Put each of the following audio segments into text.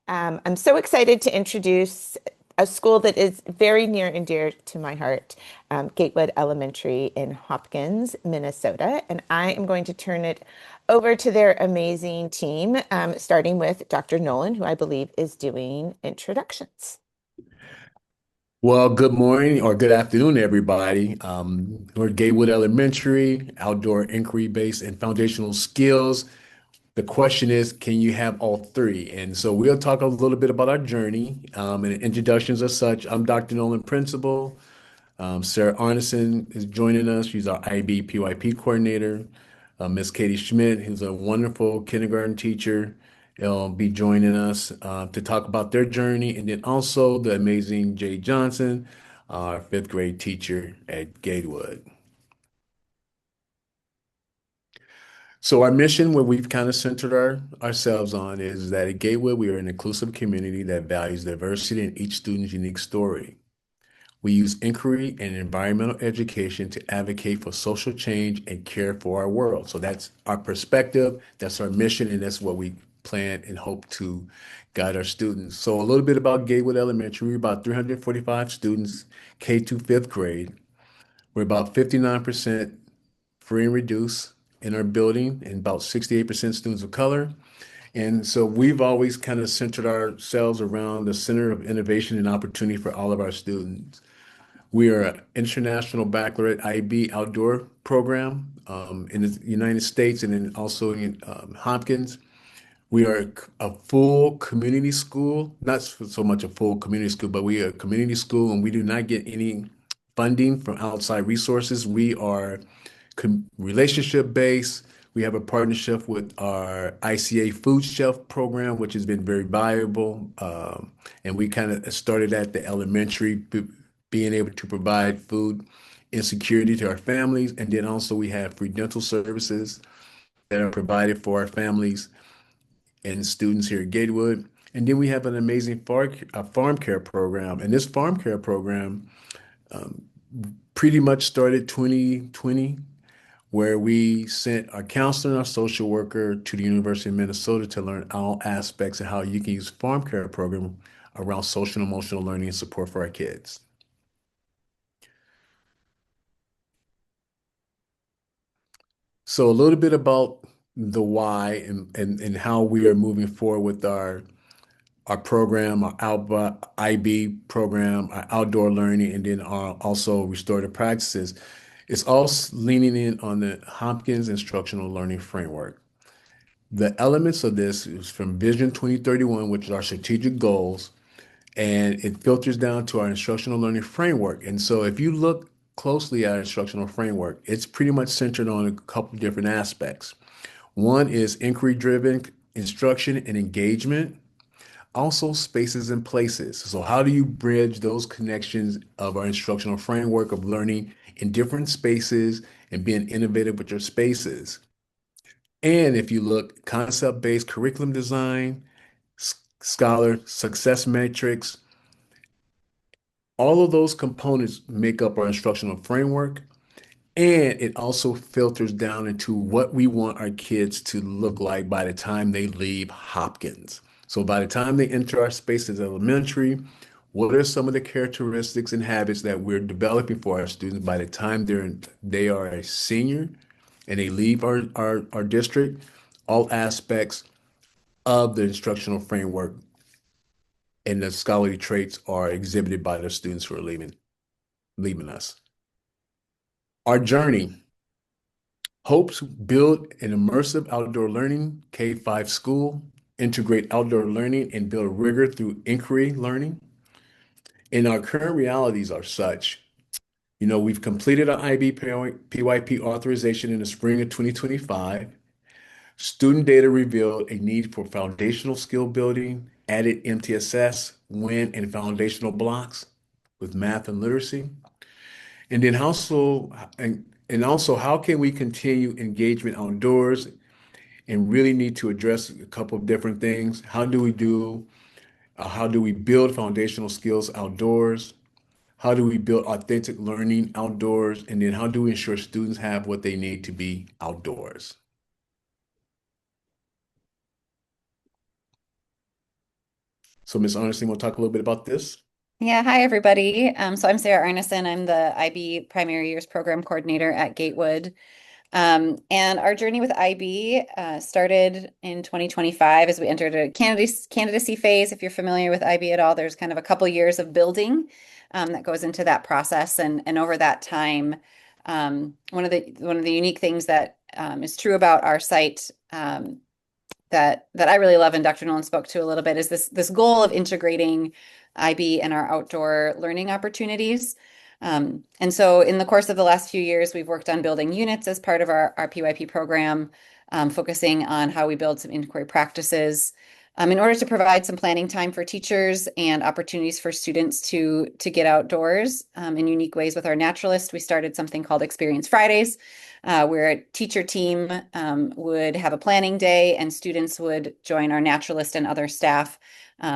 I'm so excited to introduce a school that is very near and dear to my heart, Gatewood Elementary in Hopkins, Minnesota. And I am going to turn it over to their amazing team, starting with Dr. Nolan, who I believe is doing introductions. Well, good morning or good afternoon, everybody. We're at Gatewood Elementary, outdoor inquiry-based and foundational skills. The question is, can you have all three? And so we'll talk a little bit about our journey and introductions as such. I'm Dr. Nolan, principal. Sarah Arneson is joining us. She's our IB PYP coordinator. Miss Katie Schmidt, who's a wonderful kindergarten teacher, will be joining us to talk about their journey. And then also the amazing Jade Johnson, our fifth grade teacher at Gatewood. So our mission, what we've kind of centered ourselves on, is that at Gatewood, we are an inclusive community that values diversity in each student's unique story. We use inquiry and environmental education to advocate for social change and care for our world. So that's our perspective, that's our mission, and that's what we plan and hope to guide our students. So a little bit about Gatewood Elementary. We're about 345 students, K to fifth grade. We're about 59% free and reduced in our building, and about 68% students of color. And so we've always kind of centered ourselves around the center of innovation and opportunity for all of our students. We are an international baccalaureate IB outdoor program in the United States and then also in Hopkins. We are a full community school, not so much a full community school, but we are a community school and we do not get any funding from outside resources. We are relationship based. We have a partnership with our ICA food shelf program, which has been very valuable. And we kind of started at the elementary, being able to provide food insecurity to our families. And then also we have free dental services that are provided for our families and students here at Gatewood. And then we have an amazing farm care program. And this farm care program pretty much started 2020, where we sent our counselor and our social worker to the University of Minnesota to learn all aspects of how you can use farm care program around social and emotional learning and support for our kids. So a little bit about the why and how we are moving forward with our program, our IB program, our outdoor learning, and then our also restorative practices. It's all leaning in on the Hopkins instructional learning framework. The elements of this is from Vision 2031, which is our strategic goals, and it filters down to our instructional learning framework. And so if you look closely at our instructional framework, it's pretty much centered on a couple different aspects. One is inquiry-driven instruction and engagement, also spaces and places. So how do you bridge those connections of our instructional framework of learning in different spaces and being innovative with your spaces? And if you look, concept-based curriculum design, scholar success metrics, all of those components make up our instructional framework. And it also filters down into what we want our kids to look like by the time they leave Hopkins. So by the time they enter our space as elementary, what are some of the characteristics and habits that we're developing for our students by the time they are a senior and they leave our district? All aspects of the instructional framework and the scholarly traits are exhibited by the students who are leaving us. Our journey hopes build an immersive outdoor learning K-5 school, integrate outdoor learning and build rigor through inquiry learning. And our current realities are such. We've completed our IB PYP authorization in the spring of 2025. Student data revealed a need for foundational skill building, added MTSS, WIN, and foundational blocks with math and literacy. And then also how can we continue engagement outdoors and really need to address a couple of different things. How do we build foundational skills outdoors? How do we build authentic learning outdoors? And then how do we ensure students have what they need to be outdoors? So, Ms. Arneson, want to talk a little bit about this? Yeah, hi everybody. So I'm Sarah Arneson. I'm the IB Primary Years Program Coordinator at Gatewood. And our journey with IB started in 2025 as we entered a candidacy phase. If you're familiar with IB at all, there's kind of a couple years of building that goes into that process. And over that time, one of the unique things that is true about our site that I really love and Dr. Nolan spoke to a little bit is this goal of integrating IB and our outdoor learning opportunities. And so in the course of the last few years, we've worked on building units as part of our PYP program, focusing on how we build some inquiry practices in order to provide some planning time for teachers and opportunities for students to get outdoors in unique ways with our naturalist. We started something called Experience Fridays, where a teacher team would have a planning day and students would join our naturalist and other staff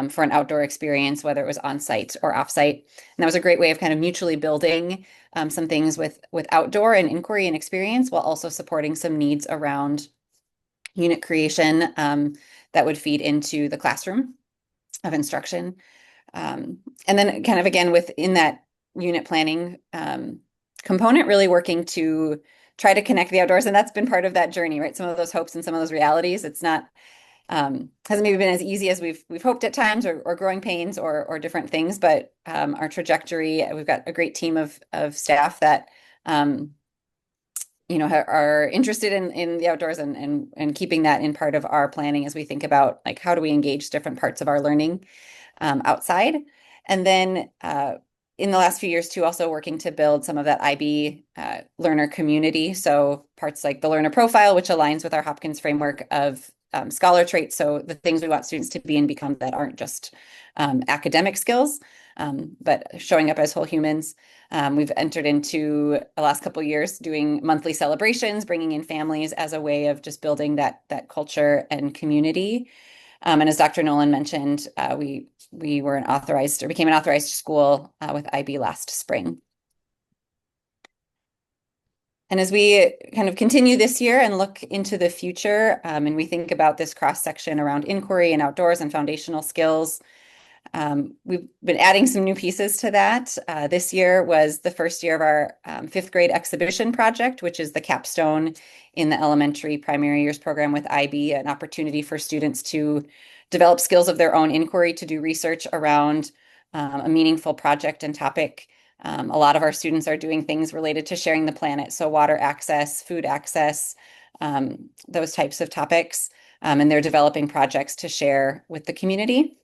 for an outdoor experience, whether it was on site or off site. And that was a great way of kind of mutually building some things with outdoor and inquiry and experience while also supporting some needs around unit creation that would feed into the classroom of instruction. And then kind of again within that unit planning component, really working to try to connect the outdoors. And that's been part of that journey, right? Some of those hopes and some of those realities. It's not hasn't maybe been as easy as we've hoped at times, or growing pains, or different things. But our trajectory, we've got a great team of staff that are interested in the outdoors and keeping that in part of our planning as we think about like how do we engage different parts of our learning outside. And then in the last few years too, also working to build some of that IB learner community. So parts like the learner profile, which aligns with our Hopkins framework of scholar traits. So the things we want students to be and become that aren't just academic skills, but showing up as whole humans. We've entered into the last couple of years doing monthly celebrations, bringing in families as a way of just building that culture and community. And as Dr. Nolan mentioned, we were became an authorized school with IB last spring. And as we kind of continue this year and look into the future, and we think about this cross section around inquiry and outdoors and foundational skills, we've been adding some new pieces to that. This year was the first year of our fifth grade exhibition project, which is the capstone in the elementary primary years program with IB, an opportunity for students to develop skills of their own inquiry, to do research around a meaningful project and topic. A lot of our students are doing things related to sharing the planet, so water access, food access, those types of topics, and they're developing projects to share with the community.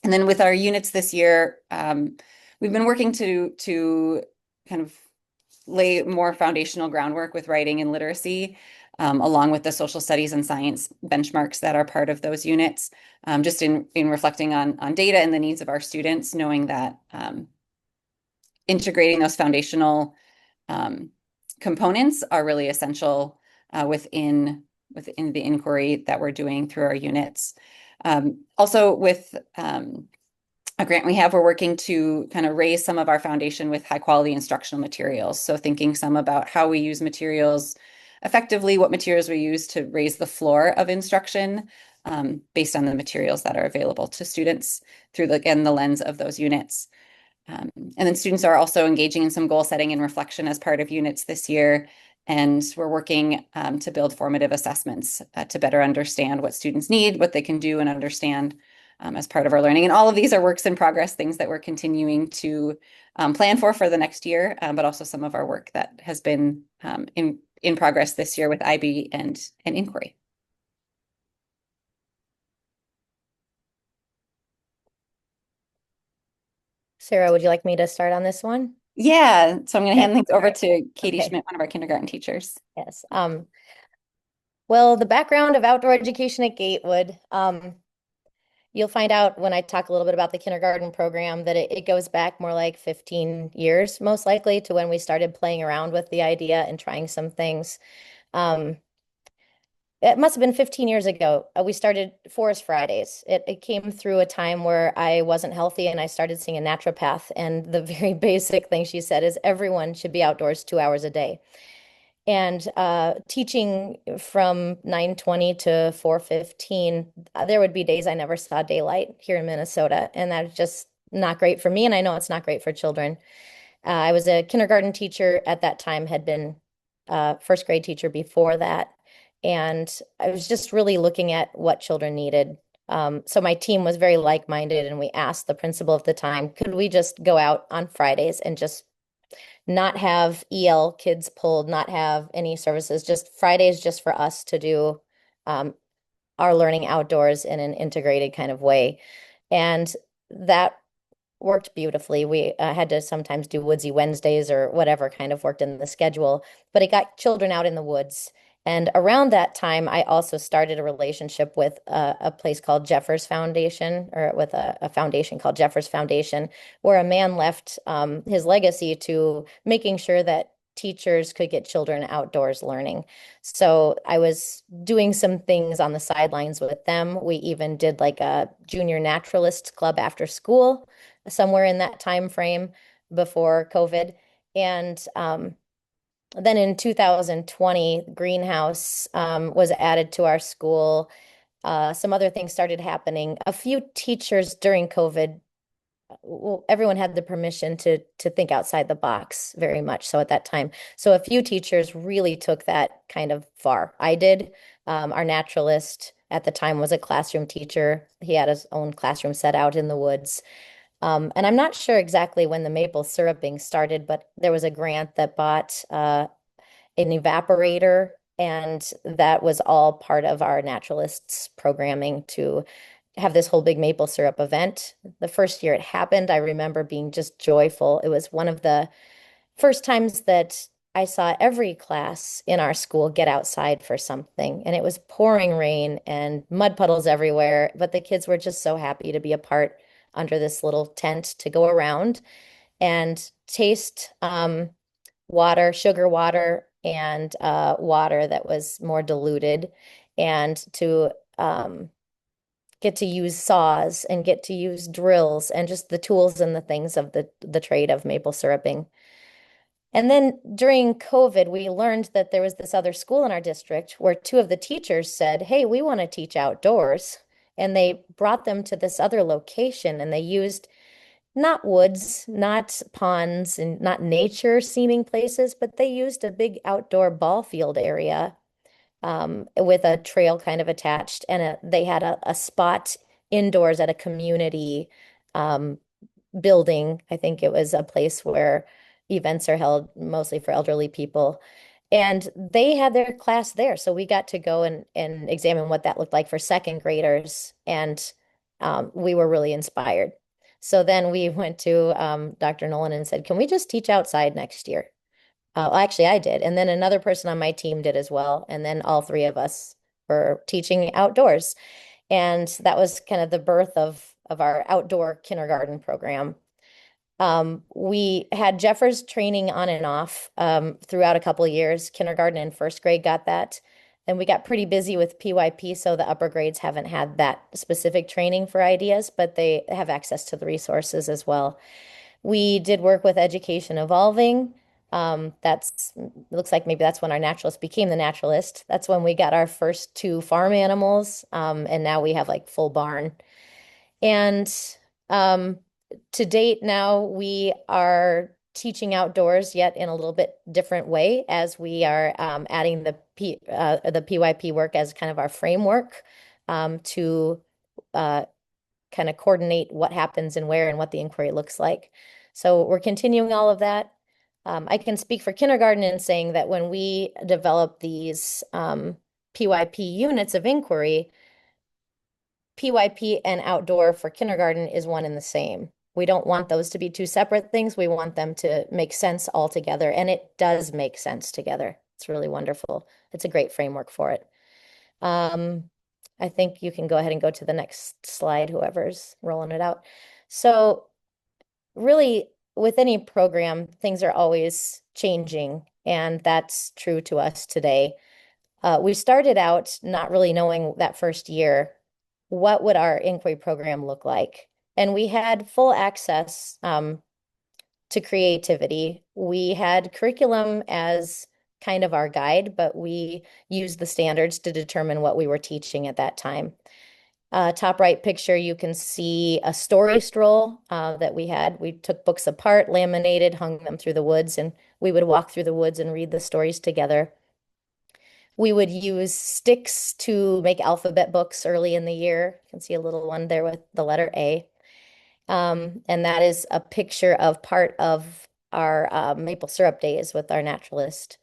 And then with our units this year, we've been working to kind of lay more foundational groundwork with writing and literacy, along with the social studies and science benchmarks that are part of those units, just in reflecting on data and the needs of our students, knowing that integrating those foundational components are really essential within the inquiry that we're doing through our units. Also with a grant we have, we're working to kind of raise some of our foundation with high quality instructional materials. So thinking some about how we use materials effectively, what materials we use to raise the floor of instruction based on the materials that are available to students through the lens of those units. And then students are also engaging in some goal setting and reflection as part of units this year. And we're working to build formative assessments to better understand what students need, what they can do and understand as part of our learning. And all of these are works in progress, things that we're continuing to plan for the next year, but also some of our work that has been in progress this year with IB and inquiry. Sarah, would you like me to start on this one? Yeah, so I'm going to hand things over Right. to Katie Okay. Schmidt, one of our kindergarten teachers. Yes. Well, the background of outdoor education at Gatewood, you'll find out when I talk a little bit about the kindergarten program that it goes back more like 15 years, most likely, to when we started playing around with the idea and trying some things. It must have been 15 years ago. We started Forest Fridays. It came through a time where I wasn't healthy and I started seeing a naturopath. And the very basic thing she said is everyone should be outdoors 2 hours a day. And teaching from 9:20 to 4:15, there would be days I never saw daylight here in Minnesota, and that's just not great for me, and I know it's not great for children. I was a kindergarten teacher at that time, had been a first grade teacher before that, and I was just really looking at what children needed. So my team was very like-minded, and we asked the principal at the time, could we just go out on Fridays and just not have EL kids pulled, not have any services, just Fridays just for us to do um, our learning outdoors in an integrated kind of way. And that worked beautifully. We had to sometimes do Woodsy Wednesdays or whatever kind of worked in the schedule, but it got children out in the woods. And around that time, I also started a relationship with a place called Jeffers Foundation, or with a foundation called Jeffers Foundation, where a man left his legacy to making sure that teachers could get children outdoors learning. So I was doing some things on the sidelines with them. We even did like a junior naturalist club after school somewhere in that time frame before COVID. And then in 2020, greenhouse was added to our school. Some other things started happening. A few teachers during COVID, well, everyone had the permission to think outside the box very much so at that time. So a few teachers really took that kind of far. I did. Our naturalist at the time was a classroom teacher. He had his own classroom set out in the woods. And I'm not sure exactly when the maple syruping started, but there was a grant that bought an evaporator, and that was all part of our naturalists programming to have this whole big maple syrup event. The first year it happened, I remember being just joyful. It was one of the first times that I saw every class in our school get outside for something, and it was pouring rain and mud puddles everywhere, but the kids were just so happy to be a part under this little tent to go around and taste water, sugar water, and water that was more diluted, and to get to use saws and get to use drills and just the tools and the things of the trade of maple syruping. And then during COVID, we learned that there was this other school in our district where two of the teachers said, hey, we want to teach outdoors. And they brought them to this other location, and they used not woods, not ponds, and not nature seeming places, but they used a big outdoor ball field area with a trail kind of attached. And they had a spot indoors at a community um, building. I think it was a place where events are held mostly for elderly people. And they had their class there. So we got to go and examine what that looked like for second graders. And we were really inspired. So then we went to Dr. Nolan and said, can we just teach outside next year? Well, actually, I did. And then another person on my team did as well. And then all three of us were teaching outdoors. And that was kind of the birth of our outdoor kindergarten program. We had Jeffers training on and off throughout a couple of years. Kindergarten and first grade got that. Then we got pretty busy with PYP, so the upper grades haven't had that specific training for ideas, but they have access to the resources as well. We did work with Education Evolving. That's looks like maybe that's when our naturalist became the naturalist. That's when we got our first two farm animals, and now we have like full barn. And to date now, we are teaching outdoors yet in a little bit different way as we are adding the PYP work as kind of our framework to kind of coordinate what happens and where and what the inquiry looks like. So we're continuing all of that. I can speak for kindergarten in saying that when we develop these PYP units of inquiry, PYP and outdoor for kindergarten is one and the same. We don't want those to be two separate things. We want them to make sense all together, and it does make sense together. It's really wonderful. It's a great framework for it. I think you can go ahead and go to the next slide, whoever's rolling it out. So really, with any program, things are always changing, and that's true to us today. We started out not really knowing that first year what would our inquiry program look like. And we had full access to creativity. We had curriculum as kind of our guide, but we used the standards to determine what we were teaching at that time. Top right picture, you can see a story stroll that we had. We took books apart, laminated, hung them through the woods, and we would walk through the woods and read the stories together. We would use sticks to make alphabet books early in the year. You can see a little one there with the letter A. And that is a picture of part of our maple syrup days with our naturalist.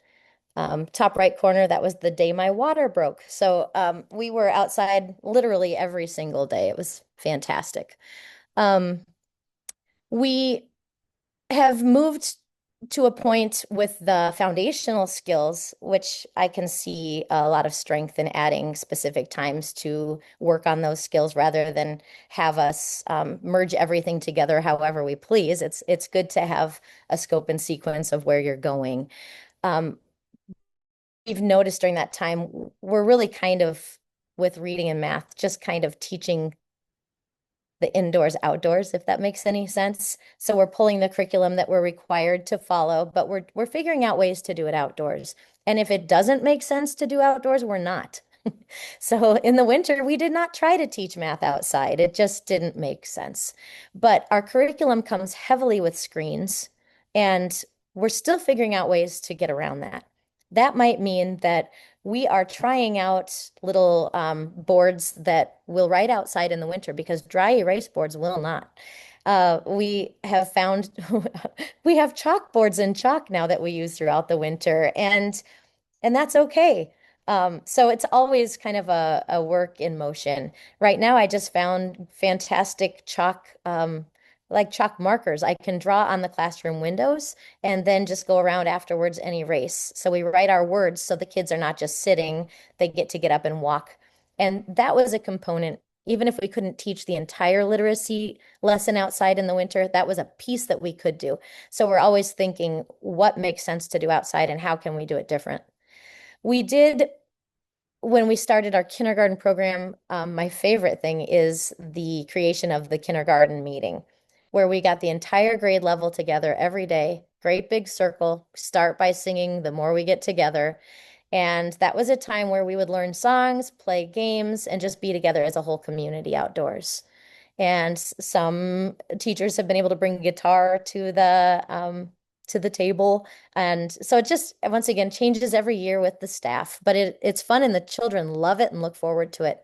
Top right corner, that was the day my water broke. So we were outside literally every single day. It was fantastic. We have moved to a point with the foundational skills, which I can see a lot of strength in adding specific times to work on those skills rather than have us merge everything together however we please. It's good to have a scope and sequence of where you're going. We've noticed during that time, we're really kind of, with reading and math, just kind of teaching the indoors outdoors, if that makes any sense. So we're pulling the curriculum that we're required to follow, but we're figuring out ways to do it outdoors. And if it doesn't make sense to do outdoors, we're not. So in the winter, we did not try to teach math outside. It just didn't make sense. But our curriculum comes heavily with screens, and we're still figuring out ways to get around that. That might mean that we are trying out little boards that will write outside in the winter because dry erase boards will not. We have found we have chalkboards and chalk now that we use throughout the winter, and that's okay. So it's always kind of a work in motion. Right now, I just found fantastic chalk, like chalk markers. I can draw on the classroom windows and then just go around afterwards and erase. So we write our words so the kids are not just sitting, they get up and walk. And that was a component, even if we couldn't teach the entire literacy lesson outside in the winter, that was a piece that we could do. So we're always thinking what makes sense to do outside and how can we do it different. We did, when we started our kindergarten program, my favorite thing is the creation of the kindergarten meeting, where we got the entire grade level together every day, great big circle, start by singing The More We Get Together. And that was a time where we would learn songs, play games, and just be together as a whole community outdoors. And some teachers have been able to bring guitar to the table. And so it just, once again, changes every year with the staff, but it's fun and the children love it and look forward to it.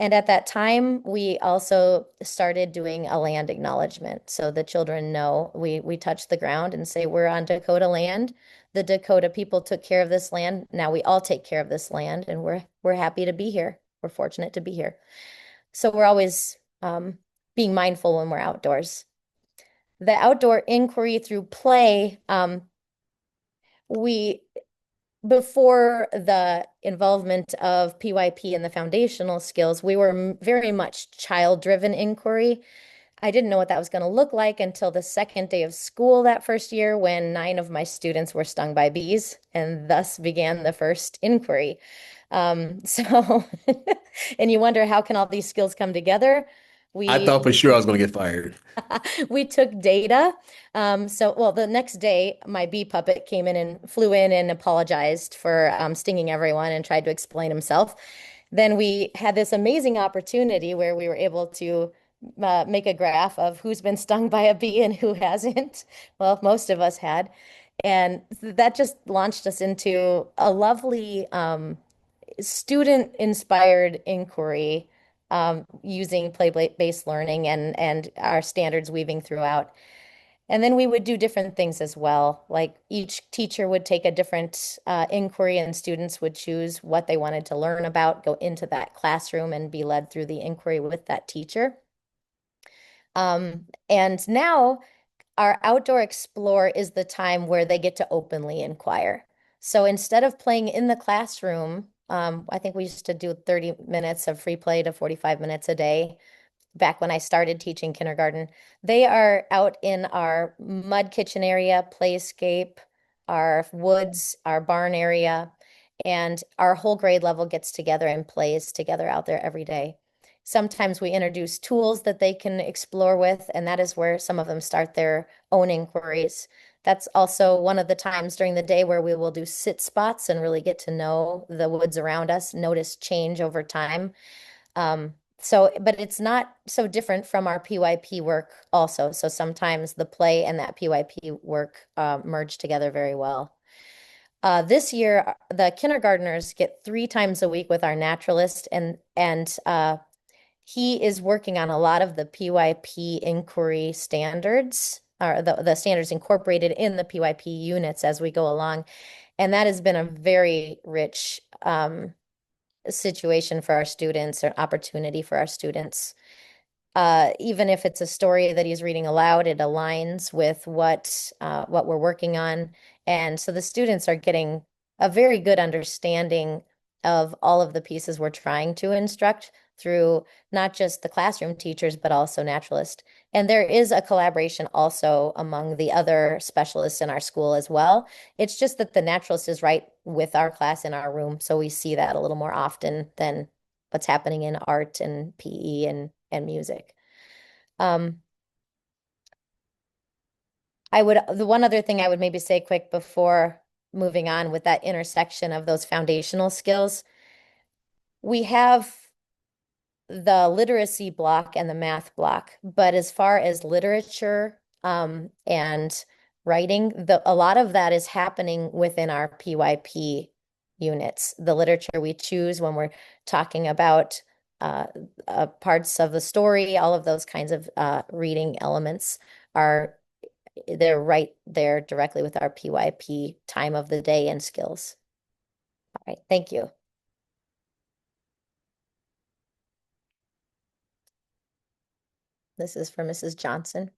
And at that time, we also started doing a land acknowledgement. So the children know we touch the ground and say, we're on Dakota land. The Dakota people took care of this land. Now we all take care of this land, and we're happy to be here. We're fortunate to be here. So we're always being mindful when we're outdoors. The outdoor inquiry through play, before the involvement of PYP and the foundational skills, we were very much child-driven inquiry. I didn't know what that was going to look like until the second day of school that first year when 9 of my students were stung by bees, and thus began the first inquiry. So, and you wonder, how can all these skills come together? I thought for sure I was going to get fired. We took data. Well, the next day, my bee puppet came in and flew in and apologized for stinging everyone and tried to explain himself. Then we had this amazing opportunity where we were able to make a graph of who's been stung by a bee and who hasn't. Well, most of us had. And that just launched us into a lovely student-inspired inquiry using play-based learning and our standards weaving throughout. And then we would do different things as well. Like each teacher would take a different inquiry and students would choose what they wanted to learn about, go into that classroom and be led through the inquiry with that teacher. And now our Outdoor Explore is the time where they get to openly inquire. So instead of playing in the classroom, I think we used to do 30 minutes of free play to 45 minutes a day back when I started teaching kindergarten. They are out in our mud kitchen area, playscape, our woods, our barn area, and our whole grade level gets together and plays together out there every day. Sometimes we introduce tools that they can explore with, and that is where some of them start their own inquiries. That's also one of the times during the day where we will do sit spots and really get to know the woods around us, notice change over time. But it's not so different from our PYP work also. So sometimes the play and that PYP work merge together very well. This year, the kindergartners get 3 times a week with our naturalist, and he is working on a lot of the PYP inquiry standards, or the standards incorporated in the PYP units as we go along. And that has been a very rich situation for our students, or opportunity for our students. Even if it's a story that he's reading aloud, it aligns with what we're working on. And so the students are getting a very good understanding of all of the pieces we're trying to instruct through not just the classroom teachers, but also naturalists. And there is a collaboration also among the other specialists in our school as well. It's just that the naturalist is right with our class in our room, so we see that a little more often than what's happening in art and PE and music. The one other thing I would maybe say quick before moving on with that intersection of those foundational skills, we have the literacy block and the math block, but as far as literature and writing, a lot of that is happening within our PYP units. The literature we choose when we're talking about parts of the story, all of those kinds of reading elements they're right there directly with our PYP time of the day and skills. All right, thank you. This is for Mrs. Johnson.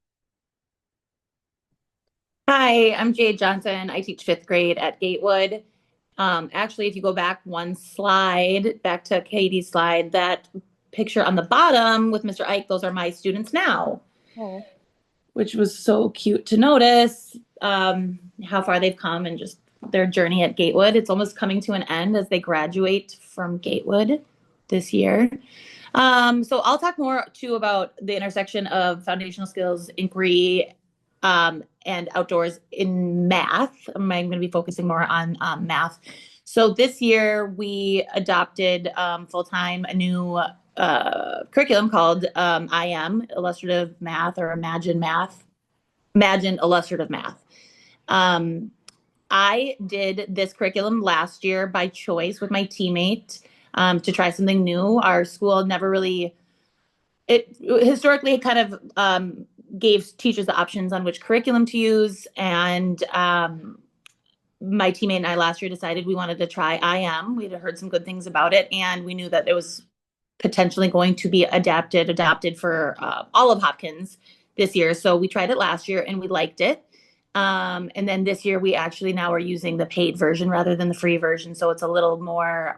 Hi, I'm Jade Johnson. I teach 5th grade at Gatewood. Actually, if you go back one slide, back to Katie's slide, that picture on the bottom with Mr. Ike, those are my students now. Oh. Which was so cute to notice how far they've come and just their journey at Gatewood. It's almost coming to an end as they graduate from Gatewood this year. So I'll talk more too about the intersection of foundational skills, inquiry, and outdoors in math. I'm going to be focusing more on math. So this year we adopted full-time a new curriculum called IM, Illustrative Math, or Imagine Illustrative Math. I did this curriculum last year by choice with my teammate to try something new. Our school never really, historically kind of gave teachers the options on which curriculum to use. And my teammate and I last year decided we wanted to try IM. We'd heard some good things about it, and we knew that it was potentially going to be adopted for all of Hopkins this year. So we tried it last year and we liked it. And then this year we actually now are using the paid version rather than the free version. So it's a little more,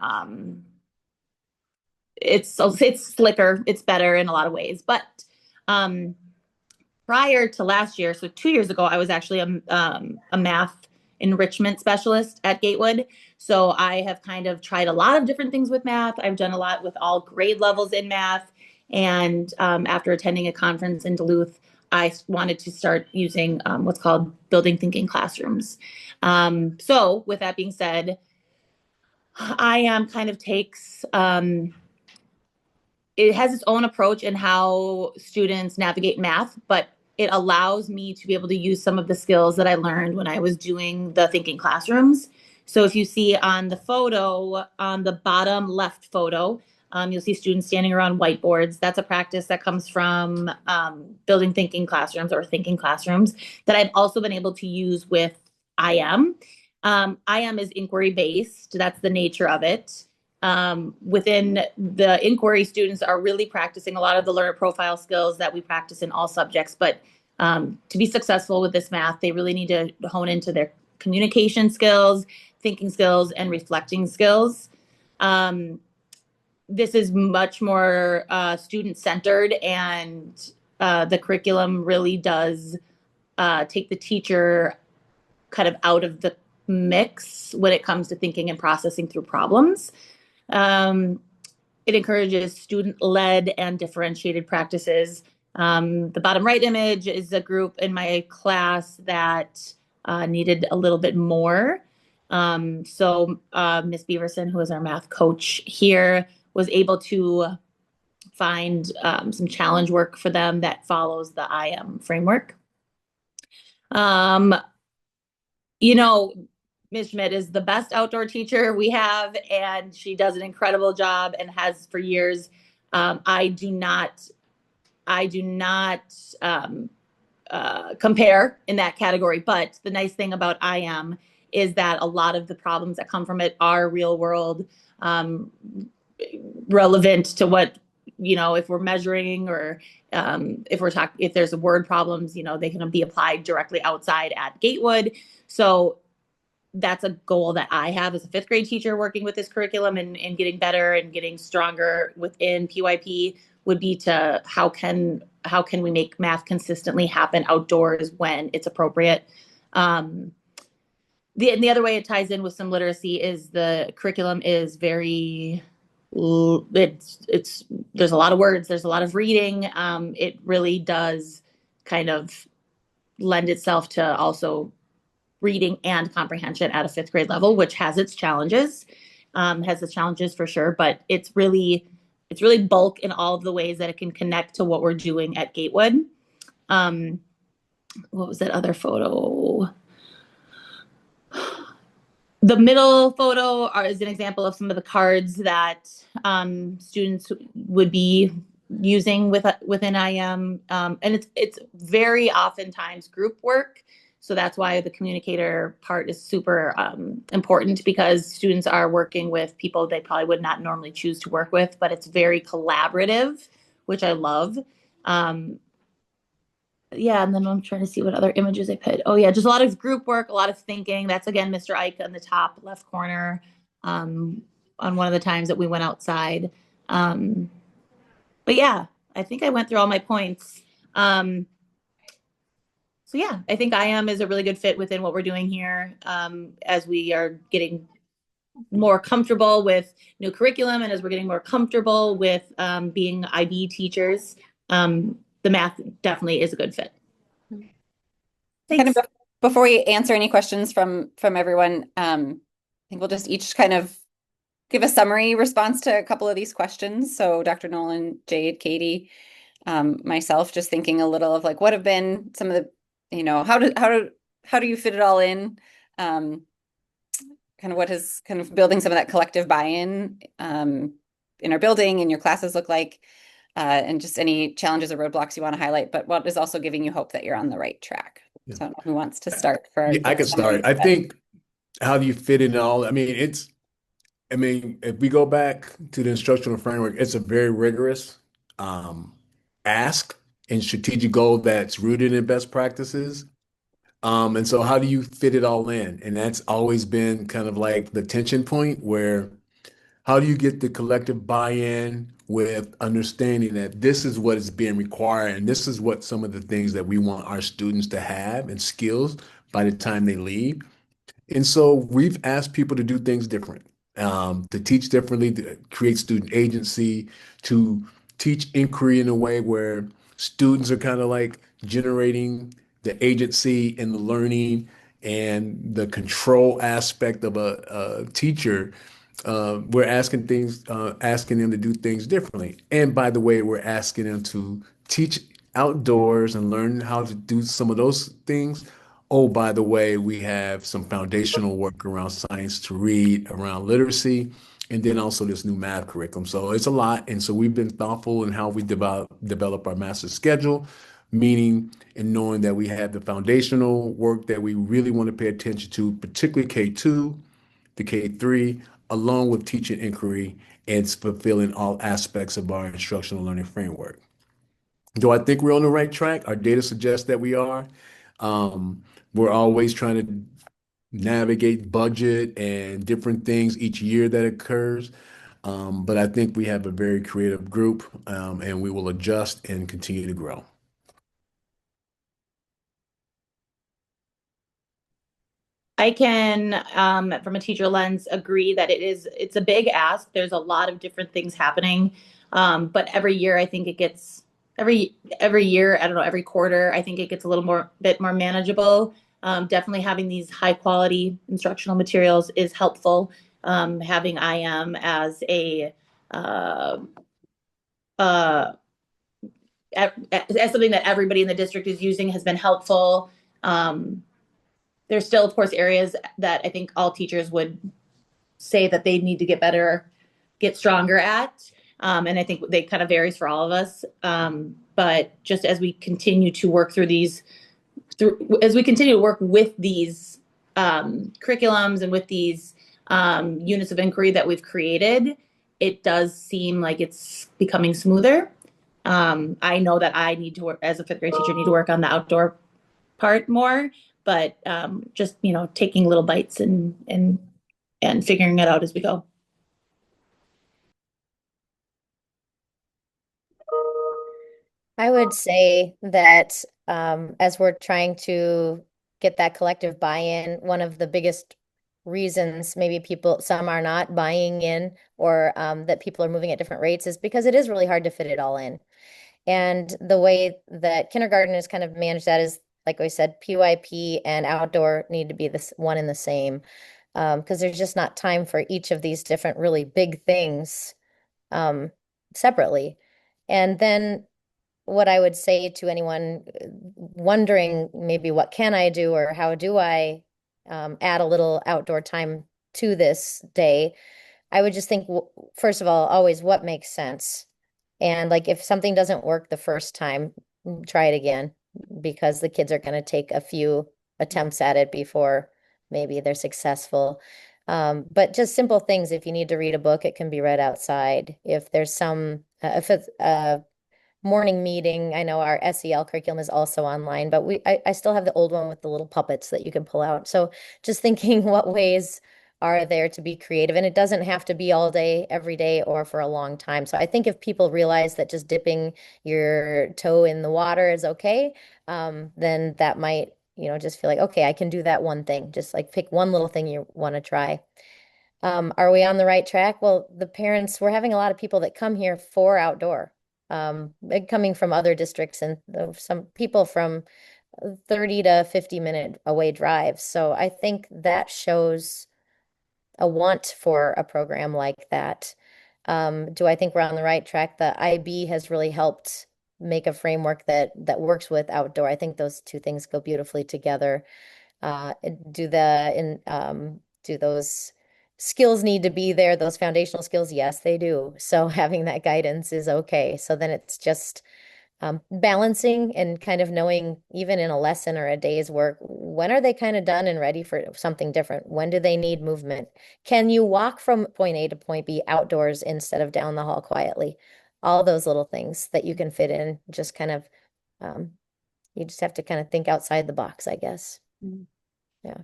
it's slicker, it's better in a lot of ways. But prior to last year, so 2 years ago, I was actually a math enrichment specialist at Gatewood. So I have kind of tried a lot of different things with math. I've done a lot with all grade levels in math. And after attending a conference in Duluth, I wanted to start using what's called building thinking classrooms. So with that being said, IM kind of takes, it has its own approach in how students navigate math, but it allows me to be able to use some of the skills that I learned when I was doing the thinking classrooms. So if you see on the photo, on the bottom left photo, you'll see students standing around whiteboards. That's a practice that comes from building thinking classrooms or thinking classrooms that I've also been able to use with IM. IM is inquiry based. That's the nature of it. Within the inquiry, students are really practicing a lot of the learner profile skills that we practice in all subjects. But to be successful with this math, they really need to hone into their communication skills, thinking skills, and reflecting skills. This is much more student-centered, and the curriculum really does take the teacher kind of out of the mix when it comes to thinking and processing through problems. It encourages student-led and differentiated practices. The bottom right image is a group in my class that needed a little bit more. So Miss Beaverson, who is our math coach here, was able to find some challenge work for them that follows the IM framework. You know, Ms. Schmidt is the best outdoor teacher we have, and she does an incredible job and has for years. I do not compare in that category, but the nice thing about IM is that a lot of the problems that come from it are real world, relevant to what, you know, if we're measuring or if there's word problems, you know, they can be applied directly outside at Gatewood. So that's a goal that I have as a fifth grade teacher working with this curriculum and getting better and getting stronger within PYP would be to how can we make math consistently happen outdoors when it's appropriate. The other way it ties in with some literacy is the curriculum is very, there's a lot of words, there's a lot of reading. It really does kind of lend itself to also reading and comprehension at a fifth grade level, which has its challenges, for sure, but it's really bulk in all of the ways that it can connect to what we're doing at Gatewood. What was that other photo? The middle photo is an example of some of the cards that students would be using within IM, and it's very oftentimes group work. So that's why the communicator part is super important, because students are working with people they probably would not normally choose to work with, but it's very collaborative, which I love. Yeah, and then I'm trying to see what other images I put. Oh yeah, just a lot of group work, a lot of thinking. That's again Mr. Ike in the top left corner on one of the times that we went outside. But yeah, I think I went through all my points. So yeah, I think IM is a really good fit within what we're doing here, as we are getting more comfortable with new curriculum and as we're getting more comfortable with being IB teachers. The math definitely is a good fit. Thanks. Kind of before we answer any questions from everyone, I think we'll just each kind of give a summary response to a couple of these questions. So Dr. Nolan, Jade, Katie, myself, just thinking a little of like what have been some of the, you know, how do you fit it all in? Kind of what has kind of building some of that collective buy-in in our building and your classes look like, and just any challenges or roadblocks you want to highlight, but what is also giving you hope that you're on the right track? Yeah. So who wants to start? I can start. I think how do you fit in all? I mean, if we go back to the instructional framework, it's a very rigorous ask and strategic goal that's rooted in best practices. And so how do you fit it all in? And that's always been kind of like the tension point where how do you get the collective buy-in with understanding that this is what is being required and this is what some of the things that we want our students to have and skills by the time they leave. And so we've asked people to do things different, to teach differently, to create student agency, to teach inquiry in a way where students are kind of like generating the agency and the learning and the control aspect of a teacher. We're asking them to do things differently. And by the way, we're asking them to teach outdoors and learn how to do some of those things. Oh, by the way, we have some foundational work around science to read, around literacy, and then also this new math curriculum. So it's a lot. And so we've been thoughtful in how we develop our master schedule, meaning in knowing that we have the foundational work that we really want to pay attention to, particularly K2 to K3, along with teaching inquiry and fulfilling all aspects of our instructional learning framework. Do I think we're on the right track? Our data suggests that we are. We're always trying to navigate budget and different things each year that occurs. But I think we have a very creative group, and we will adjust and continue to grow. I can, from a teacher lens, agree that it's a big ask. There's a lot of different things happening. But every year, I think it gets, every year, I don't know, every quarter, I think it gets a little bit more manageable. Definitely having these high quality instructional materials is helpful. Having IM as a as something that everybody in the district is using has been helpful. There's still, of course, areas that I think all teachers would say that they need to get better, get stronger at. And I think they kind of varies for all of us. But just as we continue to work through these, as we continue to work with these curriculums and with these units of inquiry that we've created, it does seem like it's becoming smoother. I know that I need to work as a fifth grade teacher, need to work on the outdoor part more, but just, you know, taking little bites and figuring it out as we go. I would say that as we're trying to get that collective buy-in, one of the biggest reasons maybe some are not buying in, or that people are moving at different rates, is because it is really hard to fit it all in. And the way that kindergarten is kind of managed, that is, like I said, PYP and outdoor need to be this one and the same, because there's just not time for each of these different really big things separately. And then what I would say to anyone wondering maybe what can I do, or how do I add a little outdoor time to this day, I would just think, first of all, always what makes sense. And like if something doesn't work the first time, try it again, because the kids are going to take a few attempts at it before maybe they're successful. But just simple things. If you need to read a book, it can be read outside. If there's if it's morning meeting, I know our SEL curriculum is also online, but I still have the old one with the little puppets that you can pull out. So just thinking what ways are there to be creative, and it doesn't have to be all day, every day, or for a long time. So I think if people realize that just dipping your toe in the water is okay, then that might, just feel like, okay, I can do that one thing. Just like pick one little thing you want to try. Are we on the right track? Well, we're having a lot of people that come here for outdoor, coming from other districts, and some people from 30 to 50-minute away drives. So I think that shows a want for a program like that. Do I think we're on the right track? The IB has really helped make a framework that works with outdoor. I think those two things go beautifully together. Do those skills need to be there, those foundational skills? Yes, they do. So having that guidance is okay. So then it's just balancing and kind of knowing, even in a lesson or a day's work, when are they kind of done and ready for something different? When do they need movement? Can you walk from point A to point B outdoors instead of down the hall quietly? All those little things that you can fit in, just kind of, you just have to kind of think outside the box, I guess. Yeah.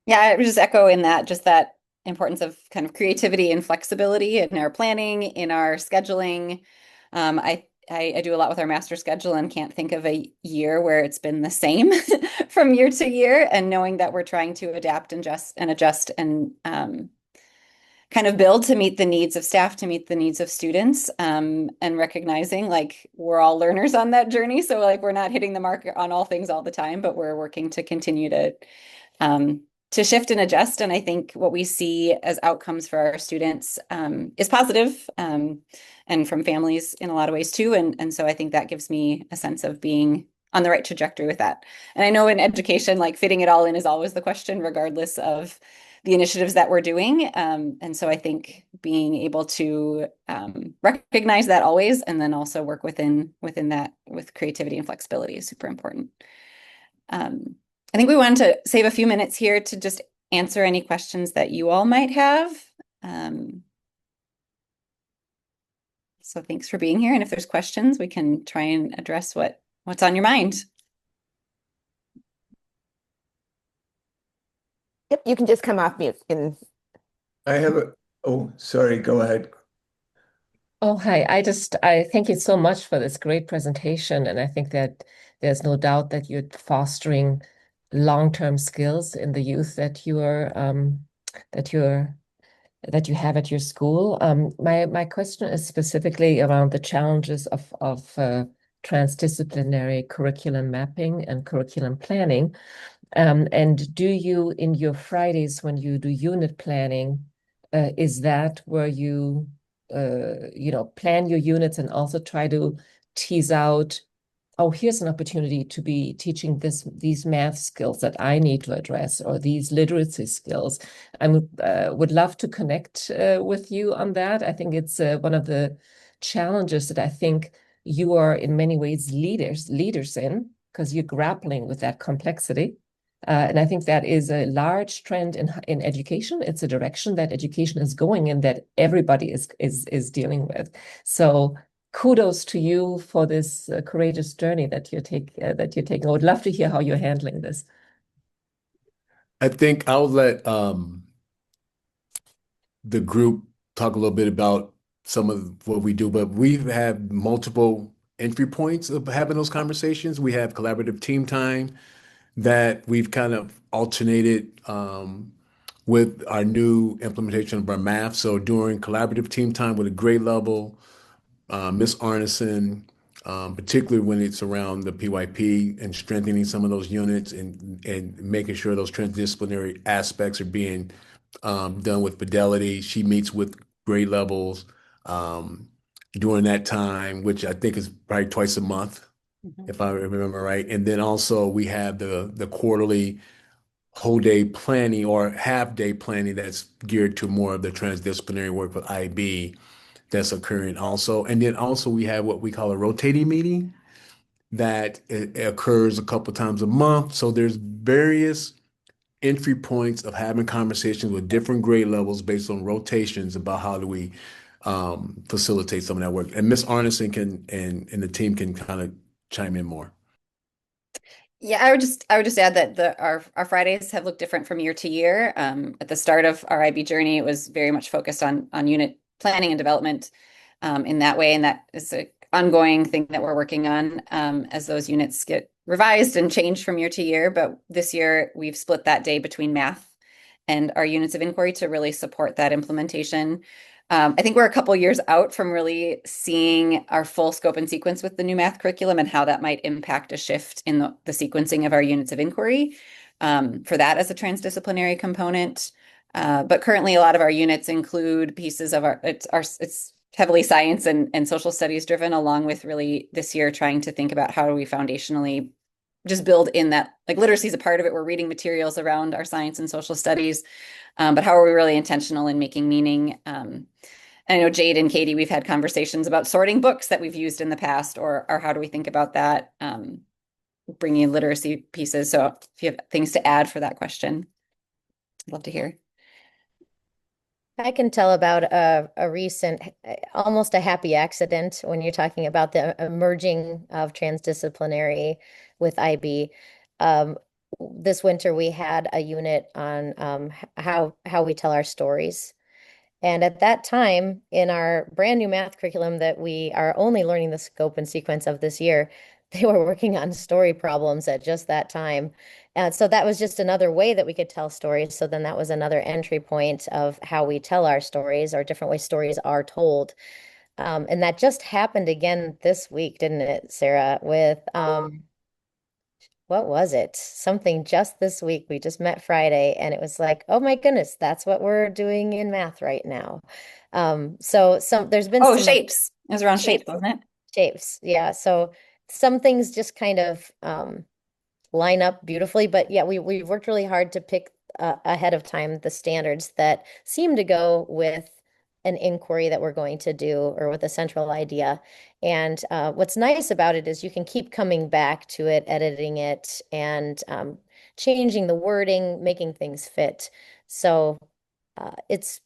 Yeah, I would just echo in that, just that importance of kind of creativity and flexibility in our planning, in our scheduling. I do a lot with our master schedule and can't think of a year where it's been the same from year to year, and knowing that we're trying to adapt and adjust and kind of build to meet the needs of staff, to meet the needs of students, and recognizing like we're all learners on that journey. So like we're not hitting the mark on all things all the time, but we're working to continue to shift and adjust. And I think what we see as outcomes for our students is positive, and from families in a lot of ways too. And so I think that gives me a sense of being on the right trajectory with that. And I know in education, like fitting it all in is always the question, regardless of the initiatives that we're doing. And so I think being able to recognize that always, and then also work within that with creativity and flexibility is super important. I think we wanted to save a few minutes here to just answer any questions that you all might have. So thanks for being here. And if there's questions, we can try and address what's on your mind. Yep, you can just come off mute. Oh, sorry, go ahead. Oh, hi. I thank you so much for this great presentation. And I think that there's no doubt that you're fostering long-term skills in the youth that you have at your school. My question is specifically around the challenges of transdisciplinary curriculum mapping and curriculum planning. And do you, in your Fridays when you do unit planning, is that where you, plan your units and also try to tease out, oh, here's an opportunity to be teaching these math skills that I need to address, or these literacy skills? I would love to connect with you on that. I think it's one of the challenges that I think you are in many ways leaders in, because you're grappling with that complexity. And I think that is a large trend in education. It's a direction that education is going in, that everybody is dealing with. So kudos to you for this courageous journey that you're taking. I would love to hear how you're handling this. I think I'll let the group talk a little bit about some of what we do, but we've had multiple entry points of having those conversations. We have collaborative team time that we've kind of alternated with our new implementation of our math. So during collaborative team time with a grade level, Miss Arneson, particularly when it's around the PYP and strengthening some of those units and making sure those transdisciplinary aspects are being done with fidelity. She meets with grade levels during that time, which I think is probably twice a month, if I remember right. And then also we have the quarterly whole day planning or half day planning that's geared to more of the transdisciplinary work with IB that's occurring also. And then also we have what we call a rotating meeting that occurs a couple times a month. So there's various entry points of having conversations with different grade levels based on rotations about how do we facilitate some of that work. And Miss Arneson and the team can kind of chime in more. Yeah, I would just add that our Fridays have looked different from year to year. At the start of our IB journey, it was very much focused on unit planning and development in that way, and that is an ongoing thing that we're working on as those units get revised and changed from year to year. But this year, we've split that day between math and our units of inquiry to really support that implementation. I think we're a couple years out from really seeing our full scope and sequence with the new math curriculum and how that might impact a shift in the sequencing of our units of inquiry for that as a transdisciplinary component. But currently, a lot of our units include pieces of it's heavily science and social studies driven, along with really this year trying to think about how do we foundationally just build in that, like, literacy is a part of it. We're reading materials around our science and social studies, but how are we really intentional in making meaning? And I know Jade and Katie, we've had conversations about sorting books that we've used in the past, or how do we think about that, bringing in literacy pieces. So if you have things to add for that question, I'd love to hear. I can tell about a recent, almost a happy accident when you're talking about the emerging of transdisciplinary with IB. This winter we had a unit on how we tell our stories. And at that time, in our brand new math curriculum that we are only learning the scope and sequence of this year, they were working on story problems at just that time. And so that was just another way that we could tell stories. So then that was another entry point of how we tell our stories, or different ways stories are told. And that just happened again this week, didn't it, Sarah? With what was it? Something just this week. We just met Friday, and it was like, oh my goodness, that's what we're doing in math right now. So there's been some shapes. It was around shapes, wasn't it? Shapes, yeah. So some things just kind of line up beautifully, but yeah, we've worked really hard to pick ahead of time the standards that seem to go with an inquiry that we're going to do, or with a central idea. And what's nice about it is you can keep coming back to it, editing it, and changing the wording, making things fit. So it's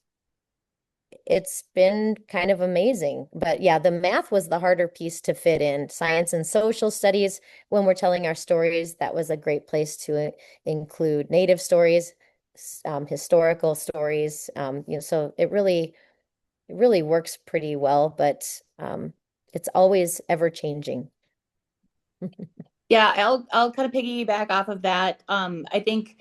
been kind of amazing. But yeah, the math was the harder piece to fit in. Science and social studies, when we're telling our stories, that was a great place to include native stories, historical stories. So it really works pretty well, but it's always ever changing. Yeah, I'll kind of piggyback off of that. I think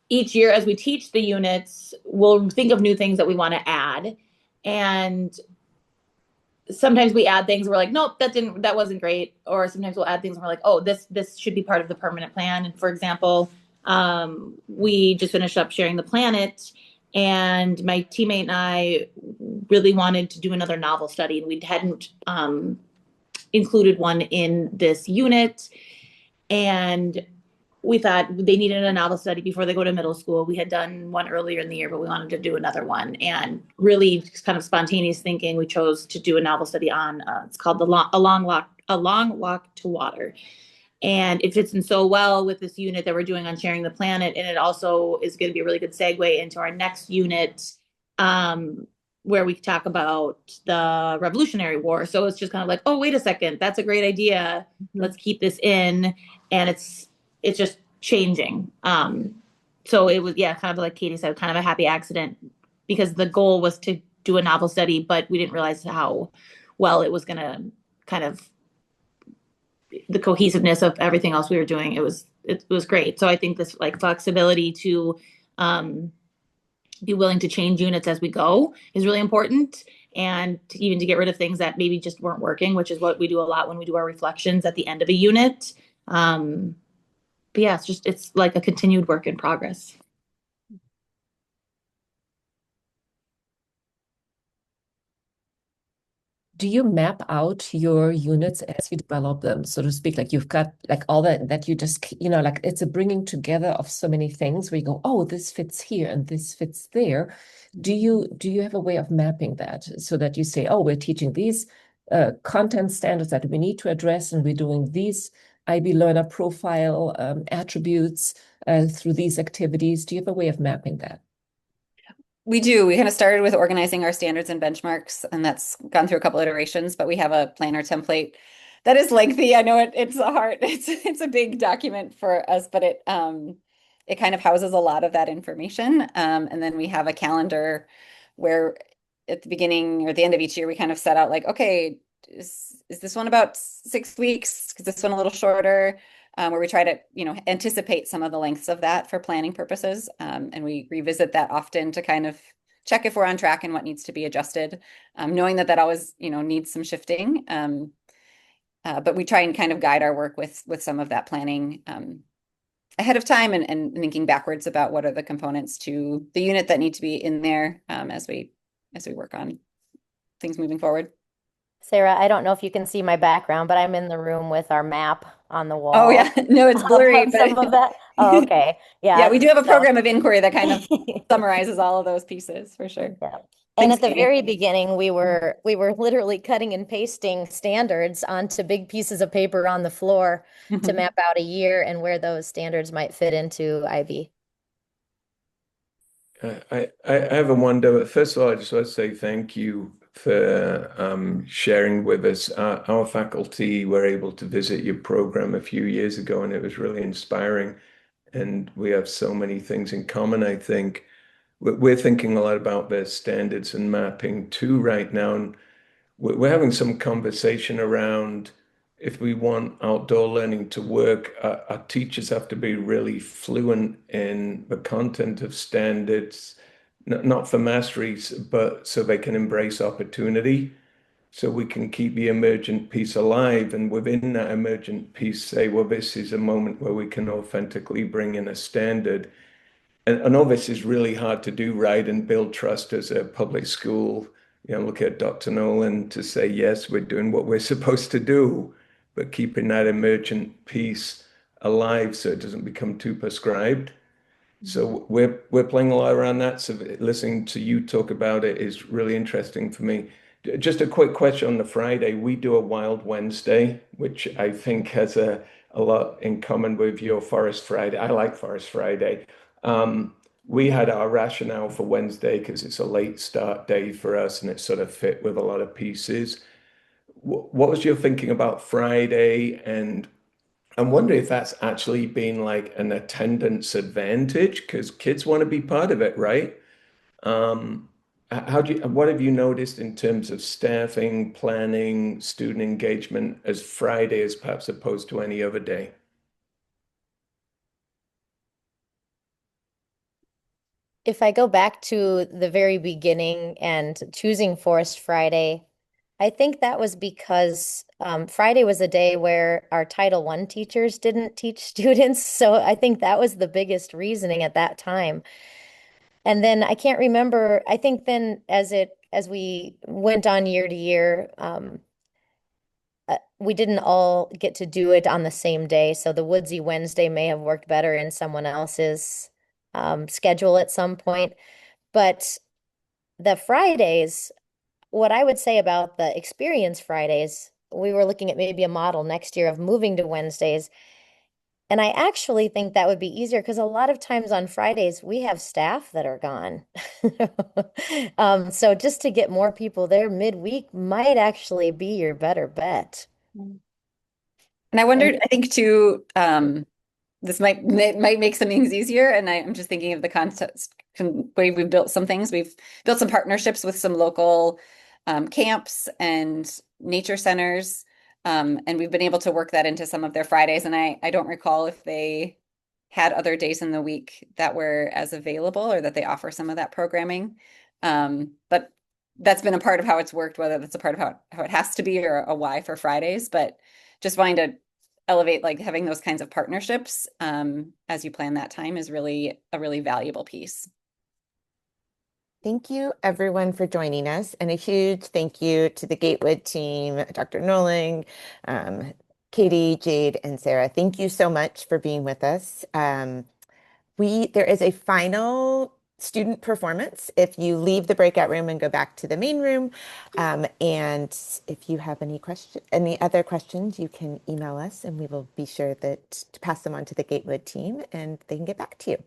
each year as we teach the units, we'll think of new things that we want to add. And sometimes we add things, we're like, nope, that wasn't great. Or sometimes we'll add things and we're like, oh, this should be part of the permanent plan. And for example, we just finished up sharing the planet, and my teammate and I really wanted to do another novel study, and we hadn't included one in this unit. And we thought they needed a novel study before they go to middle school. We had done one earlier in the year, but we wanted to do another one. And really kind of spontaneous thinking, we chose to do a novel study on, it's called A Long Walk to Water. And it fits in so well with this unit that we're doing on sharing the planet. And it also is going to be a really good segue into our next unit, where we talk about the Revolutionary War. So it's just kind of like, oh, wait a second, that's a great idea. Let's keep this in. And it's just changing. So it was, yeah, kind of like Katie said, kind of a happy accident, because the goal was to do a novel study, but we didn't realize how well it was going to kind of, the cohesiveness of everything else we were doing. It was great. So I think this like flexibility to be willing to change units as we go is really important. And even to get rid of things that maybe just weren't working, which is what we do a lot when we do our reflections at the end of a unit. But yeah, it's like a continued work in progress. Do you map out your units as you develop them, so to speak? Like you've got like all that you just, like it's a bringing together of so many things where you go, oh, this fits here and this fits there. Do you have a way of mapping that so that you say, oh, we're teaching these content standards that we need to address, and we're doing these IB learner profile attributes through these activities? Do you have a way of mapping that? We do. We kind of started with organizing our standards and benchmarks, and that's gone through a couple iterations, but we have a planner template that is lengthy. I know it's it's a big document for us, but it kind of houses a lot of that information. And then we have a calendar where at the beginning or the end of each year, we kind of set out like, okay, is this one about 6 weeks? Is this one a little shorter? Where we try to, anticipate some of the lengths of that for planning purposes. And we revisit that often to kind of check if we're on track and what needs to be adjusted, knowing that always, needs some shifting. But we try and kind of guide our work with some of that planning ahead of time, and thinking backwards about what are the components to the unit that need to be in there as we work on things moving forward. Sarah, I don't know if you can see my background, but I'm in the room with our map on the wall. Oh yeah, no, it's blurry, but some of that. Oh, okay. Yeah. Yeah, we do have a program of inquiry that kind of summarizes all of those pieces for sure. Yeah. And Thanks, at the Katie. very beginning, we were literally cutting and pasting standards onto big pieces of paper on the floor to map out a year and where those standards might fit into IB. I have a wonder. First of all, I just want to say thank you for sharing with us. Our faculty were able to visit your program a few years ago, and it was really inspiring. And we have so many things in common, I think. We're thinking a lot about the standards and mapping too right now. And we're having some conversation around if we want outdoor learning to work, our teachers have to be really fluent in the content of standards, not for masteries, but so they can embrace opportunity, so we can keep the emergent piece alive. And within that emergent piece, say, well, this is a moment where we can authentically bring in a standard. And I know this is really hard to do, right? And build trust as a public school. Look at Dr. Nolan to say, yes, we're doing what we're supposed to do, but keeping that emergent piece alive so it doesn't become too prescribed. So we're playing a lot around that. So listening to you talk about it is really interesting for me. Just a quick question on the Friday. We do a Wild Wednesday, which I think has a lot in common with your Forest Friday. I like Forest Friday. We had our rationale for Wednesday because it's a late start day for us and it sort of fit with a lot of pieces. What was your thinking about Friday? And I'm wondering if that's actually been like an attendance advantage because kids want to be part of it, right? Um, what have you noticed in terms of staffing, planning, student engagement as Friday as perhaps opposed to any other day? If I go back to the very beginning and choosing Forest Friday, I think that was because Friday was a day where our Title I teachers didn't teach students. So I think that was the biggest reasoning at that time. And then I can't remember, I think then as we went on year to year, we didn't all get to do it on the same day. So the Woodsy Wednesday may have worked better in someone else's schedule at some point. But the Fridays, what I would say about the Experience Fridays, we were looking at maybe a model next year of moving to Wednesdays. And I actually think that would be easier because a lot of times on Fridays, we have staff that are gone. So just to get more people there midweek might actually be your better bet. And I wondered, I think too, this might make some things easier. And I'm just thinking of the context way we've built some things. We've built some partnerships with some local camps and nature centers. And we've been able to work that into some of their Fridays. And I don't recall if they had other days in the week that were as available or that they offer some of that programming. But that's been a part of how it's worked, whether that's a part of how it has to be or a why for Fridays. But just wanting to elevate, like having those kinds of partnerships as you plan that time is really a really valuable piece. Thank you, everyone, for joining us. And a huge thank you to the Gatewood team, Dr. Nolan, Katie, Jade, and Sarah. Thank you so much for being with us. There is a final student performance if you leave the breakout room and go back to the main room. And if you have any other questions, you can email us and we will be sure to pass them on to the Gatewood team and they can get back to you.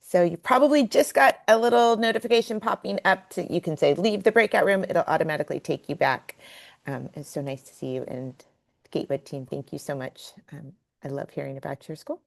So you probably just got a little notification popping up you can say, leave the breakout room. It'll automatically take you back. It's so nice to see you. And Gatewood team, thank you so much. I love hearing about your school.